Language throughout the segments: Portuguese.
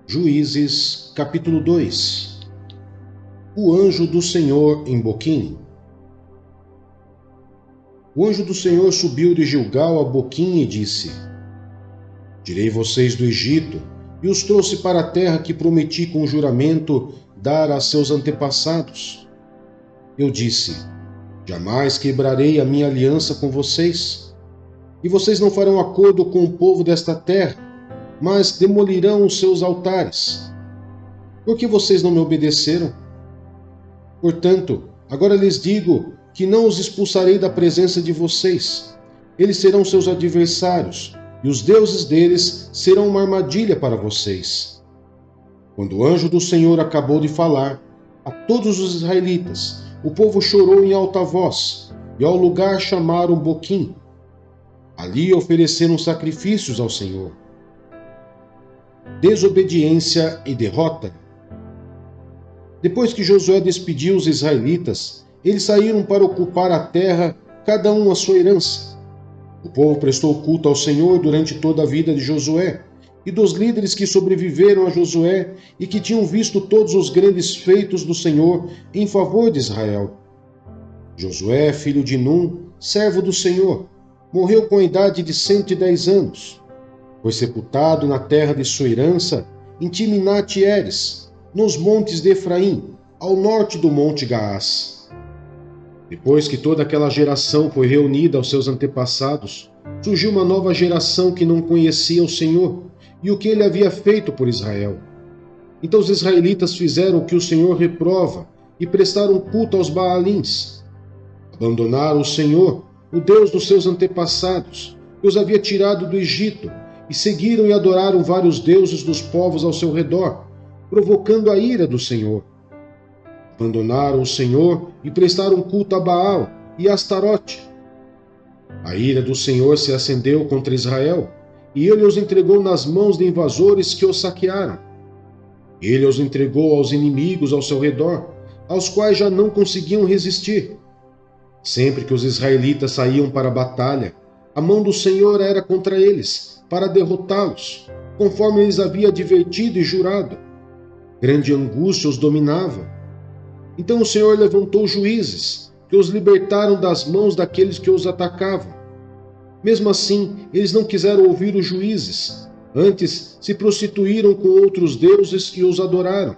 Juízes, capítulo 2. O anjo do Senhor em Boquim. O anjo do Senhor subiu de Gilgal a Boquim e disse: Tirei vocês do Egito e os trouxe para a terra que prometi com juramento dar a seus antepassados. Eu disse: Jamais quebrarei a minha aliança com vocês, e vocês não farão acordo com o povo desta terra, mas demolirão os seus altares. Por que vocês não me obedeceram? Portanto, agora lhes digo que não os expulsarei da presença de vocês. Eles serão seus adversários, e os deuses deles serão uma armadilha para vocês. Quando o anjo do Senhor acabou de falar a todos os israelitas, o povo chorou em alta voz, e ao lugar chamaram Boquim. Ali ofereceram sacrifícios ao Senhor. Desobediência e derrota. Depois que Josué despediu os israelitas, eles saíram para ocupar a terra, cada um a sua herança. O povo prestou culto ao Senhor durante toda a vida de Josué e dos líderes que sobreviveram a Josué e que tinham visto todos os grandes feitos do Senhor em favor de Israel. Josué, filho de Num, servo do Senhor, morreu com a idade de 110 anos. Foi sepultado na terra de sua herança, em Timnat-Heres, nos montes de Efraim, ao norte do monte Gaás. Depois que toda aquela geração foi reunida aos seus antepassados, surgiu uma nova geração que não conhecia o Senhor e o que ele havia feito por Israel. Então os israelitas fizeram o que o Senhor reprova e prestaram culto aos Baalins. Abandonaram o Senhor, o Deus dos seus antepassados, que os havia tirado do Egito, e seguiram e adoraram vários deuses dos povos ao seu redor, provocando a ira do Senhor. Abandonaram o Senhor e prestaram culto a Baal e a Astarote. A ira do Senhor se acendeu contra Israel, e ele os entregou nas mãos de invasores que os saquearam. Ele os entregou aos inimigos ao seu redor, aos quais já não conseguiam resistir. Sempre que os israelitas saíam para a batalha, a mão do Senhor era contra eles, para derrotá-los, conforme eles havia advertido e jurado. Grande angústia os dominava. Então o Senhor levantou juízes, que os libertaram das mãos daqueles que os atacavam. Mesmo assim, eles não quiseram ouvir os juízes, antes se prostituíram com outros deuses e os adoraram.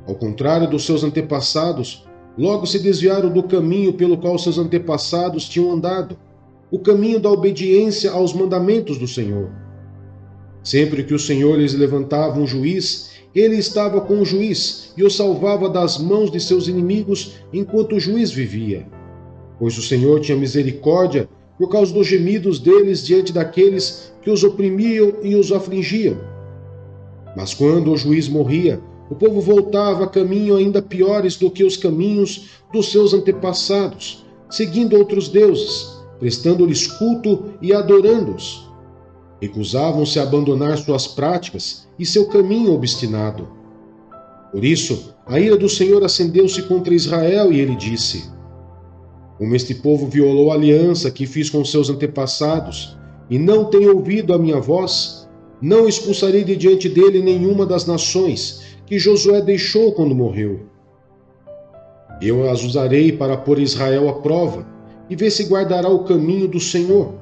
Ao contrário dos seus antepassados, logo se desviaram do caminho pelo qual seus antepassados tinham andado, o caminho da obediência aos mandamentos do Senhor. Sempre que o Senhor lhes levantava um juiz, ele estava com o juiz e o salvava das mãos de seus inimigos enquanto o juiz vivia. Pois o Senhor tinha misericórdia por causa dos gemidos deles diante daqueles que os oprimiam e os afligiam. Mas quando o juiz morria, o povo voltava a caminho ainda piores do que os caminhos dos seus antepassados, seguindo outros deuses, prestando-lhes culto e adorando-os. Recusavam-se a abandonar suas práticas e seu caminho obstinado. Por isso, a ira do Senhor acendeu-se contra Israel e ele disse: Como este povo violou a aliança que fiz com seus antepassados e não tem ouvido a minha voz, não expulsarei de diante dele nenhuma das nações que Josué deixou quando morreu. Eu as usarei para pôr Israel à prova e ver se guardará o caminho do Senhor,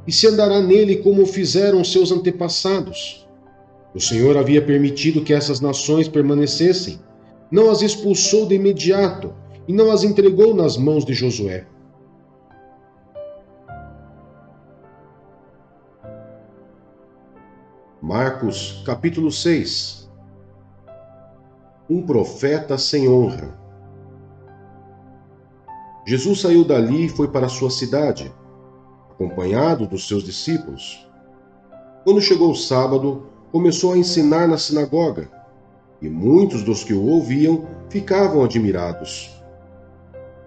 e se andará nele como fizeram seus antepassados. O Senhor havia permitido que essas nações permanecessem, não as expulsou de imediato e não as entregou nas mãos de Josué. Marcos, capítulo 6. Um profeta sem honra. Jesus saiu dali e foi para sua cidade, acompanhado dos seus discípulos. Quando chegou o sábado, começou a ensinar na sinagoga, e muitos dos que o ouviam ficavam admirados.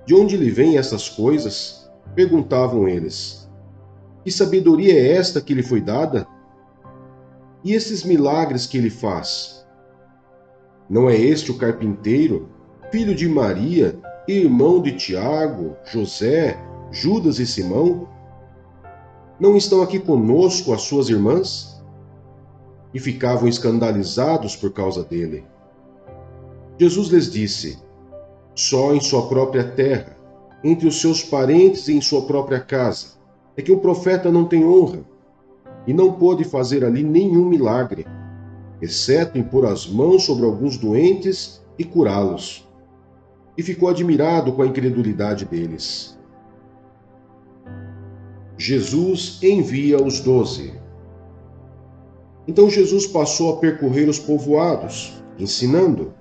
De onde lhe vêm essas coisas? Perguntavam eles. Que sabedoria é esta que lhe foi dada? E esses milagres que ele faz? Não é este o carpinteiro, filho de Maria, irmão de Tiago, José, Judas e Simão? Não estão aqui conosco as suas irmãs? e ficavam escandalizados por causa dele. Jesus lhes disse: só em sua própria terra, entre os seus parentes e em sua própria casa, é que um profeta não tem honra, e não pôde fazer ali nenhum milagre, exceto impor as mãos sobre alguns doentes e curá-los. E ficou admirado com a incredulidade deles. Jesus envia os 12. Então Jesus passou a percorrer os povoados, ensinando.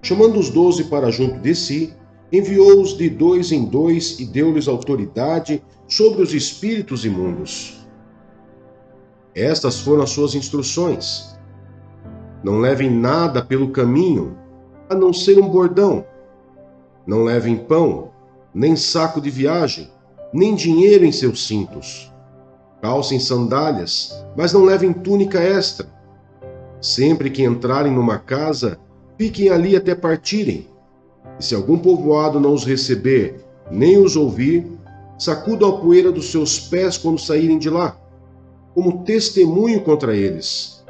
Chamando os 12 para junto de si, enviou-os de dois em dois e deu-lhes autoridade sobre os espíritos imundos. Estas foram as suas instruções. Não levem nada pelo caminho, a não ser um bordão. Não levem pão, nem saco de viagem, nem dinheiro em seus cintos. Calcem sandálias, mas não levem túnica extra. Sempre que entrarem numa casa, fiquem ali até partirem. E se algum povoado não os receber, nem os ouvir, sacudam a poeira dos seus pés quando saírem de lá, como testemunho contra eles.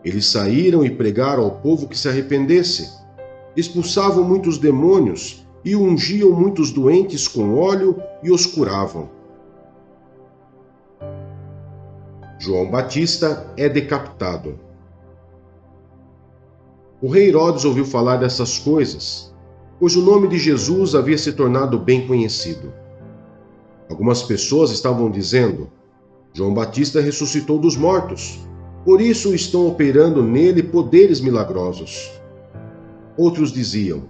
Eles saíram e pregaram ao povo que se arrependesse, expulsavam muitos demônios e ungiam muitos doentes com óleo e os curavam. João Batista é decapitado. O rei Herodes ouviu falar dessas coisas, pois o nome de Jesus havia se tornado bem conhecido. Algumas pessoas estavam dizendo: João Batista ressuscitou dos mortos, por isso estão operando nele poderes milagrosos. Outros diziam: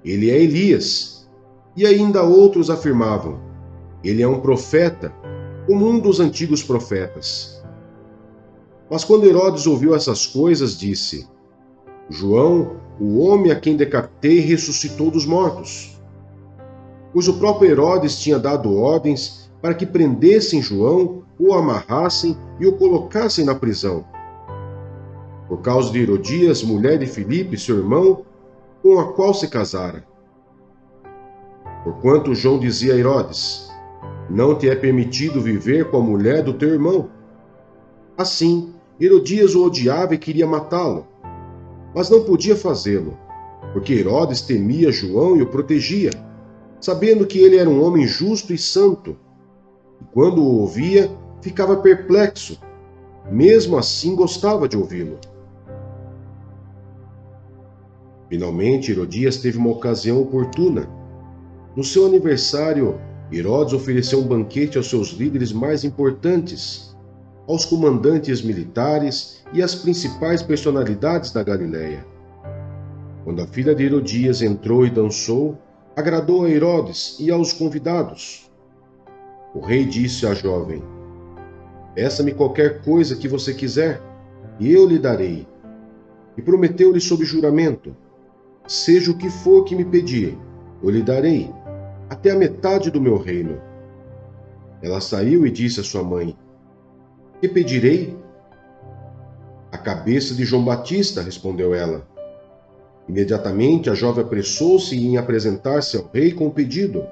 ele é Elias. E ainda outros afirmavam: ele é um profeta, como um dos antigos profetas. Mas quando Herodes ouviu essas coisas, disse: João, o homem a quem decapitei, ressuscitou dos mortos. Pois o próprio Herodes tinha dado ordens para que prendessem João, o amarrassem e o colocassem na prisão. Por causa de Herodias, mulher de Filipe, seu irmão, com a qual se casara. Porquanto João dizia a Herodes: não te é permitido viver com a mulher do teu irmão. Assim, Herodias o odiava e queria matá-lo, mas não podia fazê-lo, porque Herodes temia João e o protegia, sabendo que ele era um homem justo e santo. E quando o ouvia, ficava perplexo. Mesmo assim, gostava de ouvi-lo. Finalmente, Herodias teve uma ocasião oportuna. No seu aniversário, Herodes ofereceu um banquete aos seus líderes mais importantes, aos comandantes militares e às principais personalidades da Galiléia. Quando a filha de Herodias entrou e dançou, agradou a Herodes e aos convidados. O rei disse à jovem: peça-me qualquer coisa que você quiser, e eu lhe darei. E prometeu-lhe sob juramento: seja o que for que me pedir, eu lhe darei, até a metade do meu reino. Ela saiu e disse à sua mãe: que pedirei? A cabeça de João Batista, respondeu ela. Imediatamente a jovem apressou-se em apresentar-se ao rei com o pedido: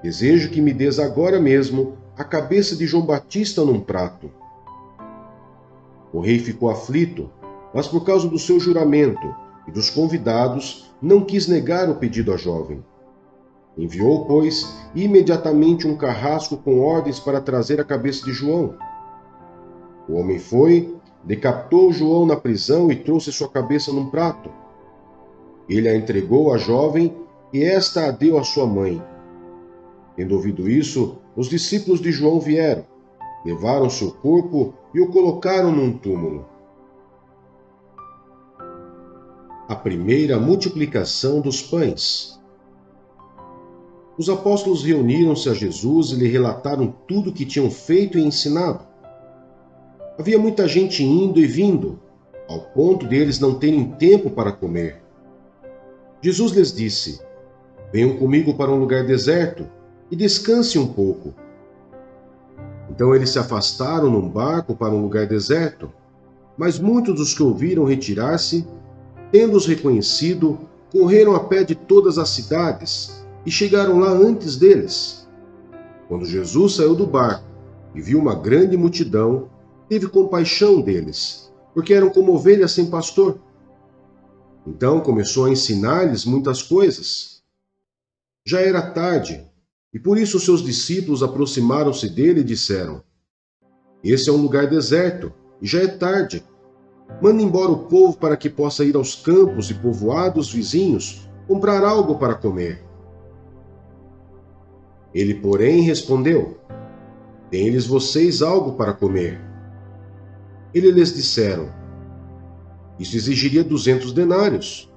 desejo que me des agora mesmo a cabeça de João Batista num prato. O rei ficou aflito, mas por causa do seu juramento e dos convidados, não quis negar o pedido à jovem. Enviou, pois, imediatamente um carrasco com ordens para trazer a cabeça de João. O homem foi, decapitou João na prisão e trouxe sua cabeça num prato. Ele a entregou à jovem e esta a deu à sua mãe. Tendo ouvido isso, os discípulos de João vieram, levaram seu corpo e o colocaram num túmulo. A primeira multiplicação dos pães. Os apóstolos reuniram-se a Jesus e lhe relataram tudo o que tinham feito e ensinado. Havia muita gente indo e vindo, ao ponto de eles não terem tempo para comer. Jesus lhes disse: venham comigo para um lugar deserto e descansem um pouco. Então eles se afastaram num barco para um lugar deserto, mas muitos dos que ouviram retirar-se, tendo-os reconhecido, correram a pé de todas as cidades e chegaram lá antes deles. Quando Jesus saiu do barco e viu uma grande multidão, teve compaixão deles, porque eram como ovelhas sem pastor. Então começou a ensinar-lhes muitas coisas. Já era tarde, e por isso seus discípulos aproximaram-se dele e disseram: Esse é um lugar deserto, e já é tarde. Manda embora o povo para que possa ir aos campos e povoados vizinhos comprar algo para comer. Ele, porém, respondeu: Deem-lhes vocês algo para comer. Ele lhes disseram: Isso exigiria 200 denários.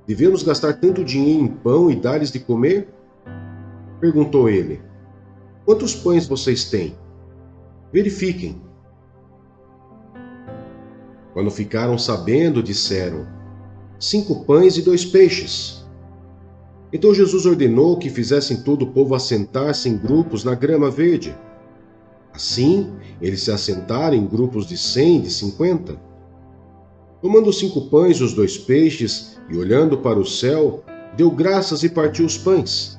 Devemos gastar tanto dinheiro em pão e dar-lhes de comer? Perguntou ele: Quantos pães vocês têm? Verifiquem. Quando ficaram sabendo, disseram: 5 pães e 2 peixes. Então Jesus ordenou que fizessem todo o povo assentar-se em grupos na grama verde. Assim, eles se assentaram em grupos de 100 e de 50. Tomando os 5 pães e os 2 peixes, e olhando para o céu, deu graças e partiu os pães.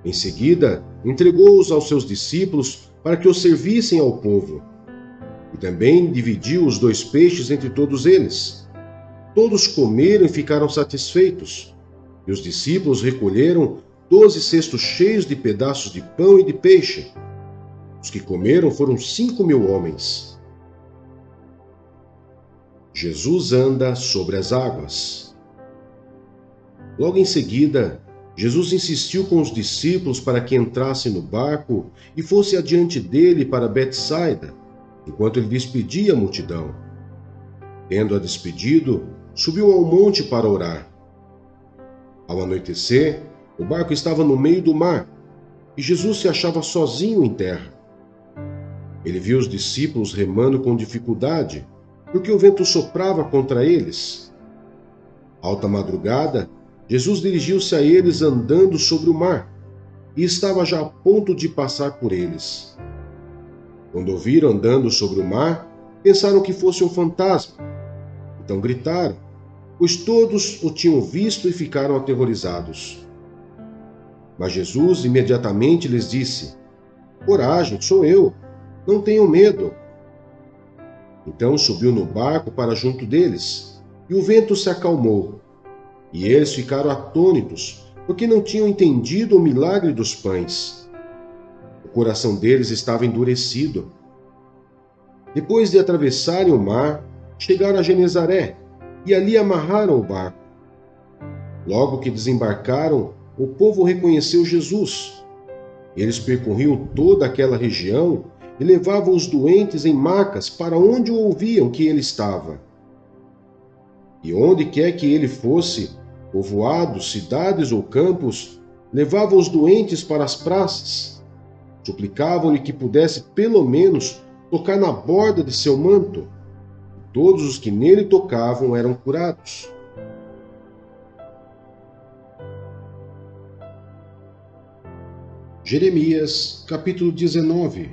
Em seguida, entregou-os aos seus discípulos para que os servissem ao povo. E também dividiu os 2 peixes entre todos eles. Todos comeram e ficaram satisfeitos. E os discípulos recolheram 12 cestos cheios de pedaços de pão e de peixe. Os que comeram foram 5.000 homens. Jesus anda sobre as águas. Logo em seguida, Jesus insistiu com os discípulos para que entrassem no barco e fosse adiante dele para Betsaida, enquanto ele despedia a multidão. Tendo-a despedido, subiu ao monte para orar. Ao anoitecer, o barco estava no meio do mar e Jesus se achava sozinho em terra. Ele viu os discípulos remando com dificuldade, porque o vento soprava contra eles. Alta madrugada, Jesus dirigiu-se a eles andando sobre o mar e estava já a ponto de passar por eles. Quando o viram andando sobre o mar, pensaram que fosse um fantasma. Então gritaram, pois todos o tinham visto e ficaram aterrorizados. Mas Jesus imediatamente lhes disse: Coragem, sou eu, não tenham medo. Então subiu no barco para junto deles, e o vento se acalmou. E eles ficaram atônitos, porque não tinham entendido o milagre dos pães. O coração deles estava endurecido. Depois de atravessarem o mar, chegaram a Genezaré, e ali amarraram o barco. Logo que desembarcaram, o povo reconheceu Jesus. Eles percorriam toda aquela região e levavam os doentes em macas para onde o ouviam que ele estava. E onde quer que ele fosse, povoados, cidades ou campos, levavam os doentes para as praças. Suplicavam-lhe que pudesse pelo menos tocar na borda de seu manto. Todos os que nele tocavam eram curados. Jeremias, capítulo 19.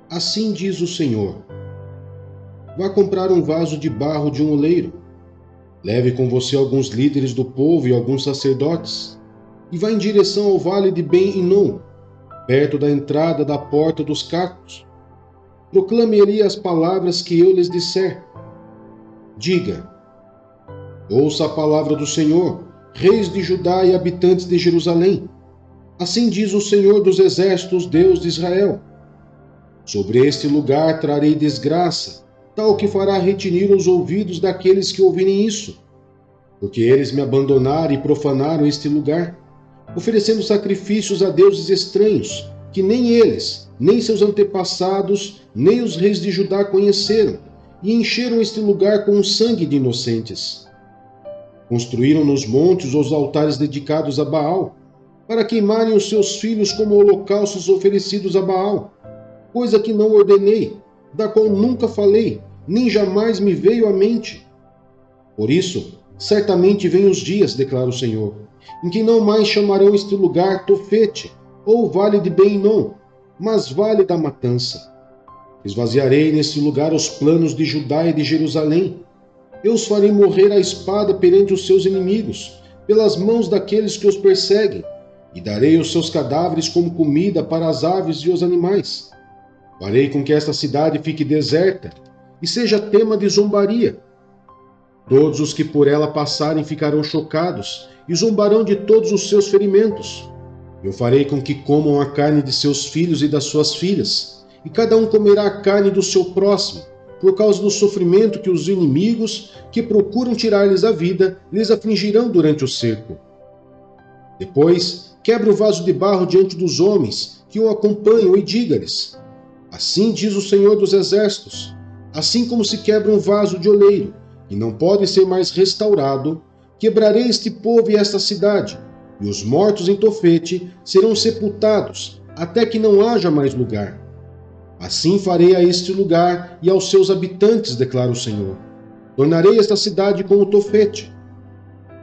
Assim diz o Senhor: Vá comprar um vaso de barro de um oleiro. Leve com você alguns líderes do povo e alguns sacerdotes, e vá em direção ao vale de Ben-Hinom, perto da entrada da porta dos cactos. Proclame ali as palavras que eu lhes disser. Diga: Ouça a palavra do Senhor, reis de Judá e habitantes de Jerusalém. Assim diz o Senhor dos exércitos, Deus de Israel: Sobre este lugar trarei desgraça, tal que fará retinir os ouvidos daqueles que ouvirem isso, porque eles me abandonaram e profanaram este lugar, oferecendo sacrifícios a deuses estranhos, que nem eles, nem seus antepassados, nem os reis de Judá conheceram, e encheram este lugar com o sangue de inocentes. Construíram nos montes os altares dedicados a Baal, para queimarem os seus filhos como holocaustos oferecidos a Baal, coisa que não ordenei, da qual nunca falei, nem jamais me veio à mente. Por isso, certamente vêm os dias, declara o Senhor, em que não mais chamarão este lugar Tofete, ou Vale de Ben-Hinom, mas Vale da Matança. Esvaziarei nesse lugar os planos de Judá e de Jerusalém. Eu os farei morrer à espada perante os seus inimigos, pelas mãos daqueles que os perseguem, e darei os seus cadáveres como comida para as aves e os animais. Farei com que esta cidade fique deserta e seja tema de zombaria. Todos os que por ela passarem ficarão chocados e zombarão de todos os seus ferimentos. Eu farei com que comam a carne de seus filhos e das suas filhas, e cada um comerá a carne do seu próximo, por causa do sofrimento que os inimigos que procuram tirar-lhes a vida lhes afligirão durante o cerco. Depois, quebre o vaso de barro diante dos homens que o acompanham e diga-lhes: assim diz o Senhor dos Exércitos, assim como se quebra um vaso de oleiro, e não pode ser mais restaurado, quebrarei este povo e esta cidade, e os mortos em Tofete serão sepultados, até que não haja mais lugar. Assim farei a este lugar e aos seus habitantes, declara o Senhor. Tornarei esta cidade como Tofete.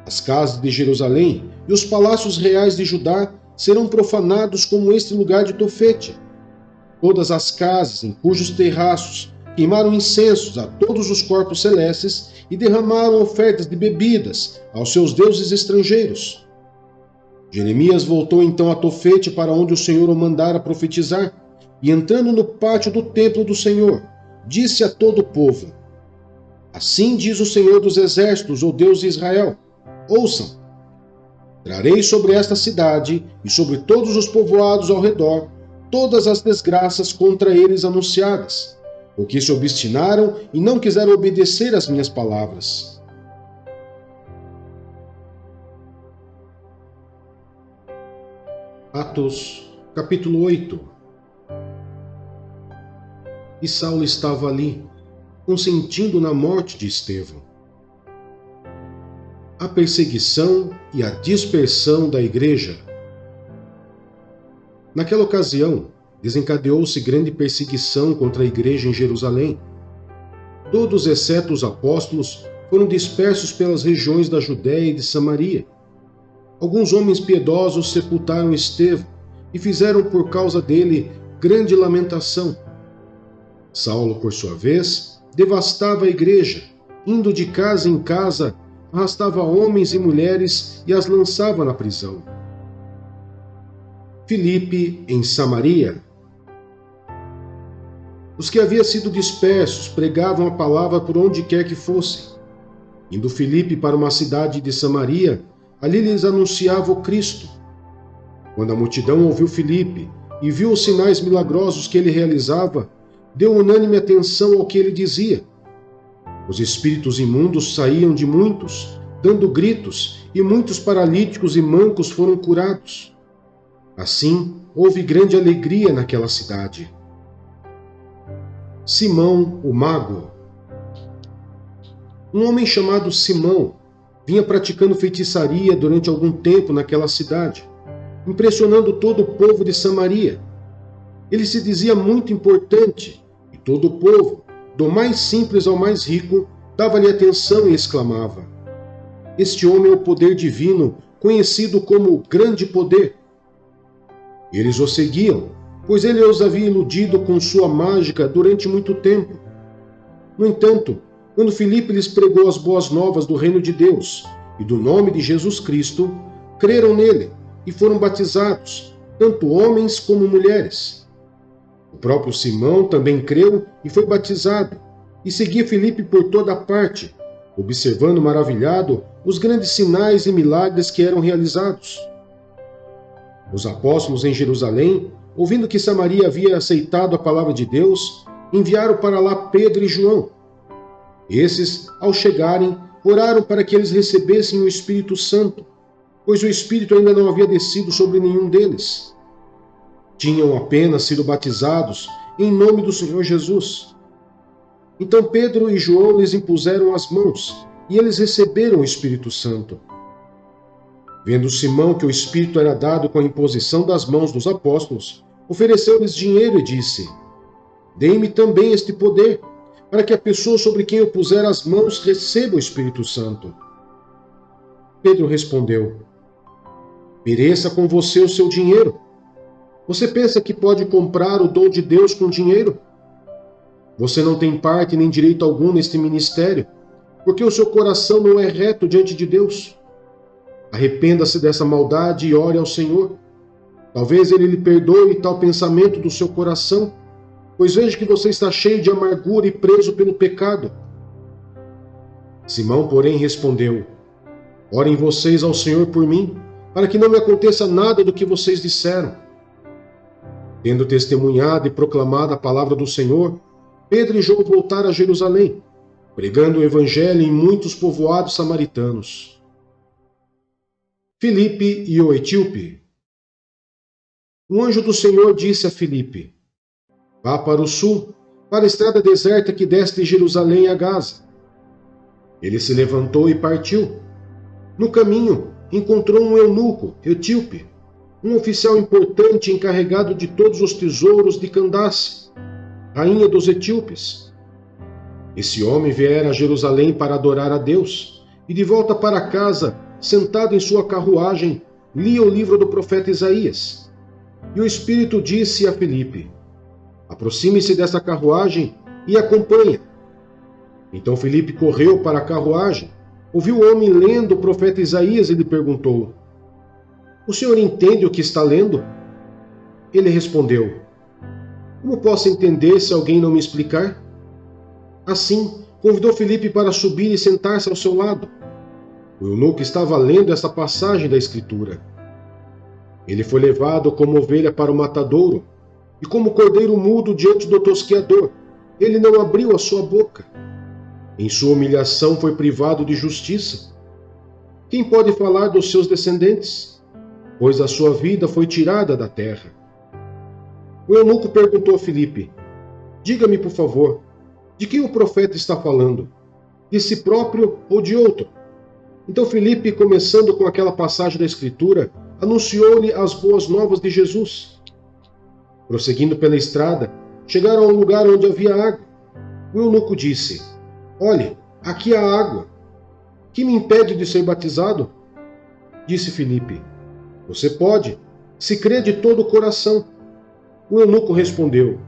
As casas de Jerusalém e os palácios reais de Judá serão profanados como este lugar de Tofete. Todas as casas em cujos terraços queimaram incensos a todos os corpos celestes e derramaram ofertas de bebidas aos seus deuses estrangeiros. Jeremias voltou então a Tofete, para onde o Senhor o mandara profetizar, e entrando no pátio do templo do Senhor, disse a todo o povo: assim diz o Senhor dos Exércitos, o Deus de Israel: ouçam! Trarei sobre esta cidade e sobre todos os povoados ao redor todas as desgraças contra eles anunciadas, porque se obstinaram e não quiseram obedecer às minhas palavras. Atos, capítulo 8. E Saulo estava ali, consentindo na morte de Estevão. A perseguição e a dispersão da igreja. Naquela ocasião, desencadeou-se grande perseguição contra a igreja em Jerusalém. Todos, exceto os apóstolos, foram dispersos pelas regiões da Judéia e de Samaria. Alguns homens piedosos sepultaram Estevão e fizeram por causa dele grande lamentação. Saulo, por sua vez, devastava a igreja, indo de casa em casa, arrastava homens e mulheres e as lançava na prisão. Filipe, em Samaria. Os que haviam sido dispersos pregavam a palavra por onde quer que fossem. Indo Filipe para uma cidade de Samaria, ali lhes anunciava o Cristo. Quando a multidão ouviu Filipe e viu os sinais milagrosos que ele realizava, deu unânime atenção ao que ele dizia. Os espíritos imundos saíam de muitos, dando gritos, e muitos paralíticos e mancos foram curados. Assim, houve grande alegria naquela cidade. Simão, o mago. Um homem chamado Simão vinha praticando feitiçaria durante algum tempo naquela cidade, impressionando todo o povo de Samaria. Ele se dizia muito importante, e todo o povo, do mais simples ao mais rico, dava-lhe atenção e exclamava: este homem é o poder divino, conhecido como o grande poder. Eles o seguiam, pois ele os havia iludido com sua mágica durante muito tempo. No entanto, quando Filipe lhes pregou as boas novas do reino de Deus e do nome de Jesus Cristo, creram nele e foram batizados, tanto homens como mulheres. O próprio Simão também creu e foi batizado, e seguia Filipe por toda parte, observando maravilhado os grandes sinais e milagres que eram realizados. Os apóstolos em Jerusalém, ouvindo que Samaria havia aceitado a palavra de Deus, enviaram para lá Pedro e João. Esses, ao chegarem, oraram para que eles recebessem o Espírito Santo, pois o Espírito ainda não havia descido sobre nenhum deles. Tinham apenas sido batizados em nome do Senhor Jesus. Então Pedro e João lhes impuseram as mãos, e eles receberam o Espírito Santo. Vendo Simão que o Espírito era dado com a imposição das mãos dos apóstolos, ofereceu-lhes dinheiro e disse: dê-me também este poder, para que a pessoa sobre quem eu puser as mãos receba o Espírito Santo. Pedro respondeu: pereça com você o seu dinheiro. Você pensa que pode comprar o dom de Deus com dinheiro? Você não tem parte nem direito algum neste ministério, porque o seu coração não é reto diante de Deus. Arrependa-se dessa maldade e ore ao Senhor. Talvez Ele lhe perdoe tal pensamento do seu coração. pois vejo que você está cheio de amargura e preso pelo pecado. Simão, porém, respondeu: Orem vocês ao Senhor por mim, para que não me aconteça nada do que vocês disseram. Tendo testemunhado e proclamado a palavra do Senhor, Pedro e João voltaram a Jerusalém, pregando o evangelho em muitos povoados samaritanos. Filipe e o etíope. Um anjo do Senhor disse a Filipe: Vá para o sul, para a estrada deserta que desce de Jerusalém a Gaza. Ele se levantou e partiu. No caminho, encontrou um eunuco, etíope, um oficial importante encarregado de todos os tesouros de Candace, rainha dos etíopes. Esse homem viera a Jerusalém para adorar a Deus, e de volta para casa, sentado em sua carruagem, lia o livro do profeta Isaías. E o Espírito disse a Filipe: Aproxime-se dessa carruagem e acompanhe. Então Filipe correu para a carruagem, ouviu o homem lendo o profeta Isaías e lhe perguntou: O senhor entende o que está lendo? Ele respondeu: Como posso entender se alguém não me explicar? Assim, convidou Filipe para subir e sentar-se ao seu lado. O eunuco estava lendo esta passagem da Escritura. Ele foi levado como ovelha para o matadouro, e como cordeiro mudo diante do tosqueador, ele não abriu a sua boca. Em sua humilhação foi privado de justiça. Quem pode falar dos seus descendentes? Pois a sua vida foi tirada da terra. O eunuco perguntou a Filipe: Diga-me, por favor, de quem o profeta está falando? De si próprio ou de outro? Então Filipe, começando com aquela passagem da Escritura, anunciou-lhe as boas novas de Jesus. Prosseguindo pela estrada, chegaram a um lugar onde havia água. O eunuco disse: Olhe, aqui há água. Que me impede de ser batizado? Disse Filipe: Você pode, se crê de todo o coração. O eunuco respondeu: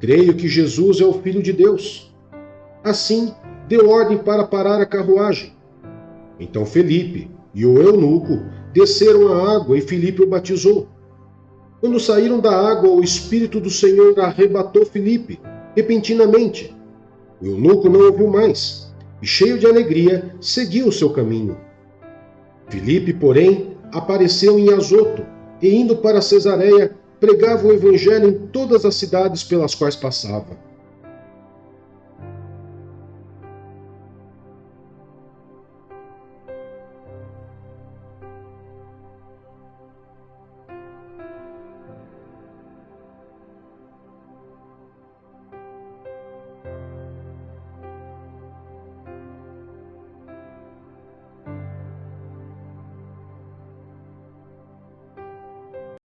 Creio que Jesus é o Filho de Deus. Assim, deu ordem para parar a carruagem. Então Filipe e o eunuco desceram à água e Filipe o batizou. Quando saíram da água, o Espírito do Senhor arrebatou Filipe, repentinamente. O eunuco não ouviu mais, e cheio de alegria, seguiu o seu caminho. Filipe, porém, apareceu em Azoto, e indo para Cesareia, pregava o evangelho em todas as cidades pelas quais passava.